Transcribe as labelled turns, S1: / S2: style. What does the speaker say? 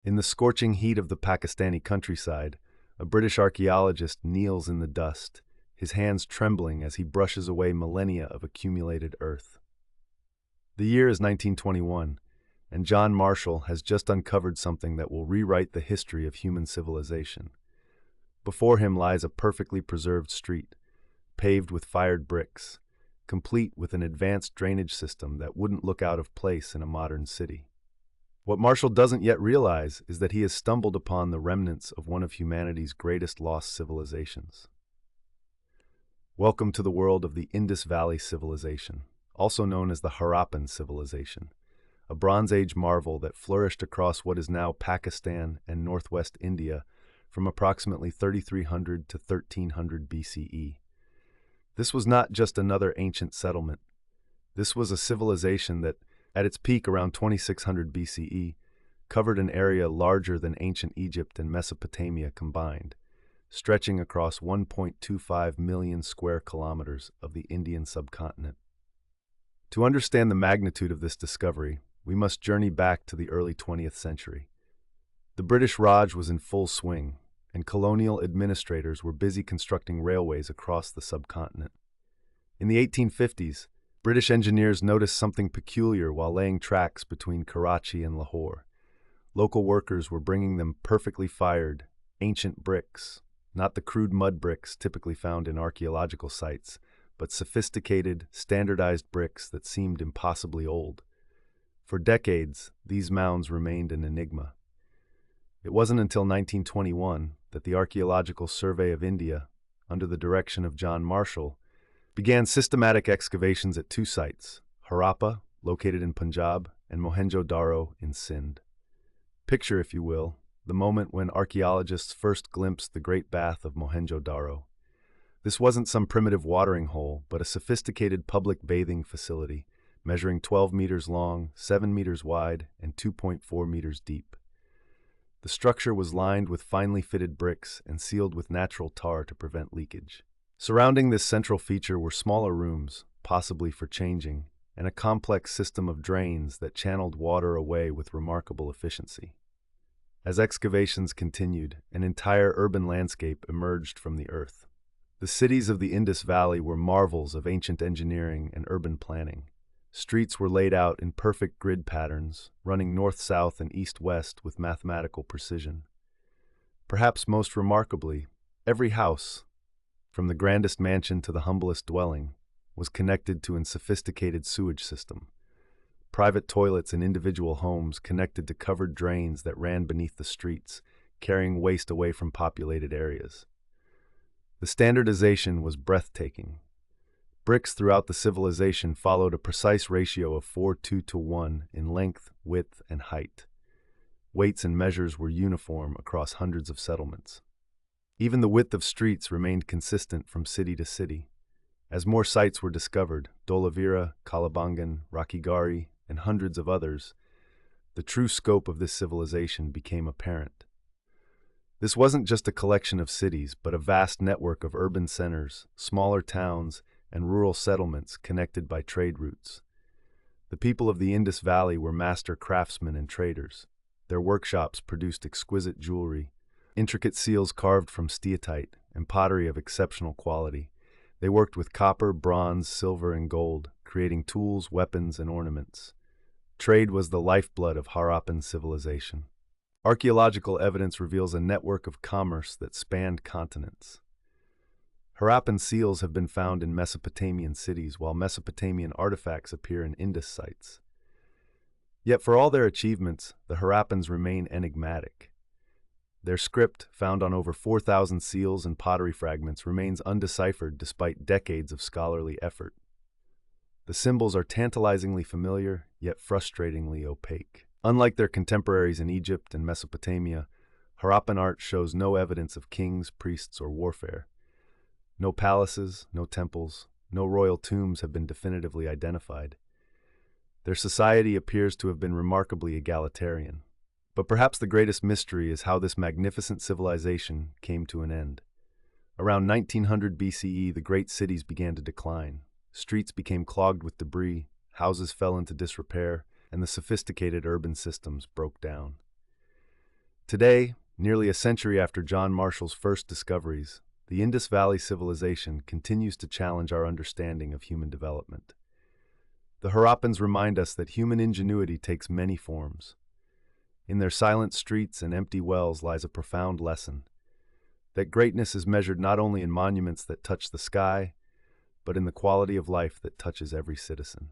S1: In the scorching heat of the Pakistani countryside, a British archaeologist kneels in the dust, his hands trembling as he brushes away millennia of accumulated earth. The year is 1921, and John Marshall has just uncovered something that will rewrite the history of human civilization. Before him lies a perfectly preserved street, paved with fired bricks, complete with an advanced drainage system that wouldn't look out of place in a modern city. What Marshall doesn't yet realize is that he has stumbled upon the remnants of one of humanity's greatest lost civilizations. Welcome to the world of the Indus Valley Civilization, also known as the Harappan Civilization, a Bronze Age marvel that flourished across what is now Pakistan and northwest India from approximately 3300 to 1300 BCE. This was not just another ancient settlement. This was a civilization that, at its peak around 2600 BCE, covered an area larger than ancient Egypt and Mesopotamia combined, stretching across 1.25 million square kilometers of the Indian subcontinent. To understand the magnitude of this discovery, we must journey back to the early 20th century. The British Raj was in full swing, and colonial administrators were busy constructing railways across the subcontinent. In the 1850s, British engineers noticed something peculiar while laying tracks between Karachi and Lahore. Local workers were bringing them perfectly fired, ancient bricks, not the crude mud bricks typically found in archaeological sites, but sophisticated, standardized bricks that seemed impossibly old. For decades, these mounds remained an enigma. It wasn't until 1921 that the Archaeological Survey of India, under the direction of John Marshall, began systematic excavations at two sites, Harappa, located in Punjab, and Mohenjo-Daro in Sindh. Picture, if you will, the moment when archaeologists first glimpsed the Great Bath of Mohenjo-Daro. This wasn't some primitive watering hole, but a sophisticated public bathing facility, measuring 12 meters long, 7 meters wide, and 2.4 meters deep. The structure was lined with finely fitted bricks and sealed with natural tar to prevent leakage. Surrounding this central feature were smaller rooms, possibly for changing, and a complex system of drains that channeled water away with remarkable efficiency. As excavations continued, an entire urban landscape emerged from the earth. The cities of the Indus Valley were marvels of ancient engineering and urban planning. Streets were laid out in perfect grid patterns, running north-south and east-west with mathematical precision. Perhaps most remarkably, every house, from the grandest mansion to the humblest dwelling, was connected to a sophisticated sewage system. Private toilets in individual homes connected to covered drains that ran beneath the streets, carrying waste away from populated areas. The standardization was breathtaking. Bricks throughout the civilization followed a precise ratio of 4:2:1 in length, width, and height. Weights and measures were uniform across hundreds of settlements. Even the width of streets remained consistent from city to city. As more sites were discovered, Dholavira, Kalibangan, Rakhigarhi, and hundreds of others, the true scope of this civilization became apparent. This wasn't just a collection of cities, but a vast network of urban centers, smaller towns, and rural settlements connected by trade routes. The people of the Indus Valley were master craftsmen and traders. Their workshops produced exquisite jewelry, intricate seals carved from steatite, and pottery of exceptional quality. They worked with copper, bronze, silver, and gold, creating tools, weapons, and ornaments. Trade was the lifeblood of Harappan civilization. Archaeological evidence reveals a network of commerce that spanned continents. Harappan seals have been found in Mesopotamian cities, while Mesopotamian artifacts appear in Indus sites. Yet for all their achievements, the Harappans remain enigmatic. Their script, found on over 4,000 seals and pottery fragments, remains undeciphered despite decades of scholarly effort. The symbols are tantalizingly familiar, yet frustratingly opaque. Unlike their contemporaries in Egypt and Mesopotamia, Harappan art shows no evidence of kings, priests, or warfare. No palaces, no temples, no royal tombs have been definitively identified. Their society appears to have been remarkably egalitarian. But perhaps the greatest mystery is how this magnificent civilization came to an end. Around 1900 BCE, the great cities began to decline. Streets became clogged with debris, houses fell into disrepair, and the sophisticated urban systems broke down. Today, nearly a century after John Marshall's first discoveries, the Indus Valley civilization continues to challenge our understanding of human development. The Harappans remind us that human ingenuity takes many forms. In their silent streets and empty wells lies a profound lesson, that greatness is measured not only in monuments that touch the sky, but in the quality of life that touches every citizen.